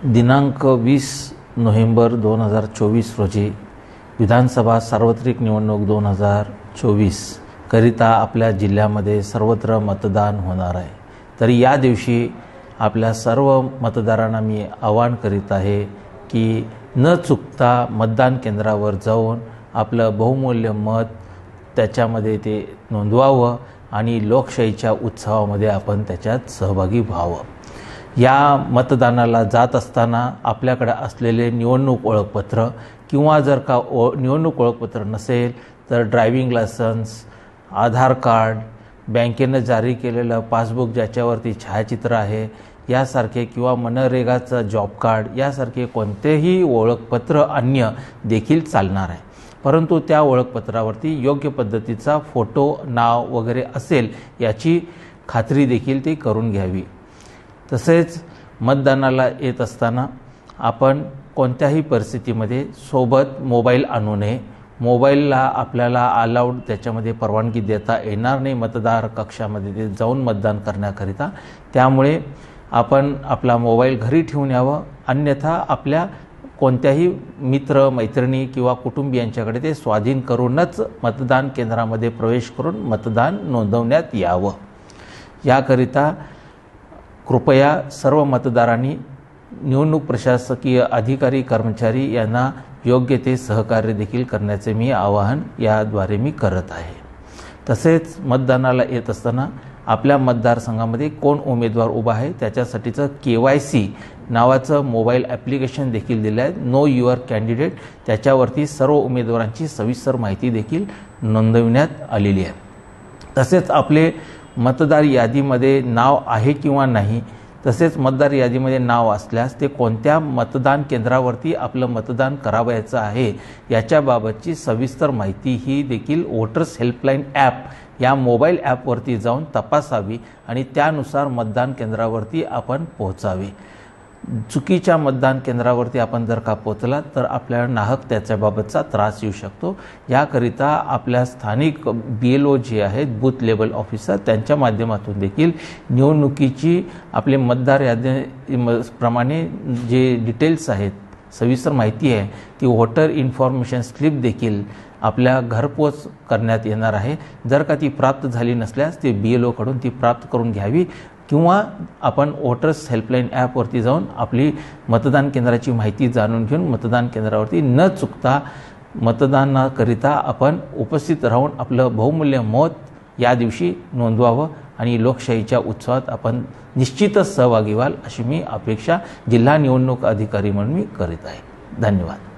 दिनांक 20 नोव्हेंबर 2024 रोजी विधानसभा सार्वत्रिक निवडणूक 2024 करिता आपल्या जिल्ह्यामध्ये सर्वत्र मतदान होणार आहे। तरी या दिवशी आपल्या सर्व मतदारांना मी आवाहन करीत आहे की न चुकता मतदान केंद्रावर जाऊन आपलं बहुमूल्य मत त्याच्यामध्ये ते नोंदवावं आणि लोकशाहीच्या उत्सवामध्ये आपण त्याच्यात सहभागी व्हावं। या मतदानाला जात असताना आपल्याकडे असलेले निवडणूक ओळखपत्र किंवा जर का निवडणूक ओळखपत्र नसेल तर ड्रायव्हिंग लायसन्स, आधार कार्ड, बँकेनं जारी केलेलं पासबुक ज्याच्यावरती छायाचित्र आहे यासारखे किंवा मनरेगाचं जॉब कार्ड यासारखे कोणतेही ओळखपत्र अन्य देखील चालणार आहे। परंतु त्या ओळखपत्रावरती योग्य पद्धतीचा फोटो, नाव वगैरे असेल याची खात्री देखील ती करून घ्यावी। तसेच मतदानाला येत असताना आपण कोणत्याही परिस्थितीमध्ये सोबत मोबाईल आणू नये। मोबाईलला आपल्याला अलाउड त्याच्यामध्ये परवानगी देता येणार नाही मतदार कक्षामध्ये ते जाऊन मतदान करण्याकरिता। त्यामुळे आपण आपला मोबाईल घरी ठेवून यावं, अन्यथा आपल्या कोणत्याही मित्र मैत्रिणी किंवा कुटुंबियांच्याकडे ते स्वाधीन करूनच मतदान केंद्रामध्ये प्रवेश करून मतदान नोंदवण्यात यावं। याकरिता कृपया सर्व मतदारांनी निवडणूक प्रशासकीय अधिकारी कर्मचारी यांना योग्य ते सहकार्य देखील करण्याचे मी आवाहन याद्वारे मी करत आहे। तसेच मतदानाला येत असताना आपल्या मतदारसंघामध्ये कोण उमेदवार उभा आहे त्याच्यासाठीचं KYC नावाचं मोबाईल ॲप्लिकेशन देखील दिलं आहे, नो युअर कॅन्डिडेट। त्याच्यावरती सर्व उमेदवारांची सविस्तर माहिती देखील नोंदविण्यात आलेली आहे। तसेच आपले मतदार यादीमध्ये नाव आहे किंवा नाही, तसेच मतदार यादीमध्ये नाव असल्यास ते कोणत्या मतदान केंद्रावरती आपलं मतदान करावयाचं आहे याच्याबाबतची सविस्तर माहिती ही देखील वोटर्स हेल्पलाईन ॲप या मोबाईल ॲपवरती जाऊन तपासावी आणि त्यानुसार मतदान केंद्रावरती आपण पोहोचावे। चुकीच्या मतदान केंद्रावरती आपण जर का पोहोचला तर आपल्याला नाहक त्याच्याबाबतचा त्रास येऊ शकतो। याकरिता आपल्या स्थानिक BLO जे आहेत, बूथ लेवल ऑफिसर, त्यांच्या माध्यमातून देखील निवडणुकीची आपले मतदार यादीप्रमाणे जे डिटेल्स आहेत, सविस्तर माहिती आहे ती वोटर इन्फॉर्मेशन स्लिप देखील आपल्या घरपोच करण्यात येणार आहे। जर का ती प्राप्त झाली नसल्यास ते BLO कडून ती प्राप्त करून घ्यावी किंवा आपण वोटर्स हेल्पलाईन ॲपवरती जाऊन आपली मतदान केंद्राची माहिती जाणून घेऊन मतदान केंद्रावरती न चुकता मतदानाकरिता आपण उपस्थित राहून आपलं बहुमूल्य मत या दिवशी नोंदवावं आणि लोकशाहीच्या उत्सवात आपण निश्चितच सहभागी व्हाल अशी मी अपेक्षा जिल्हा निवडणूक अधिकारी म्हणून मी करीत आहे। धन्यवाद।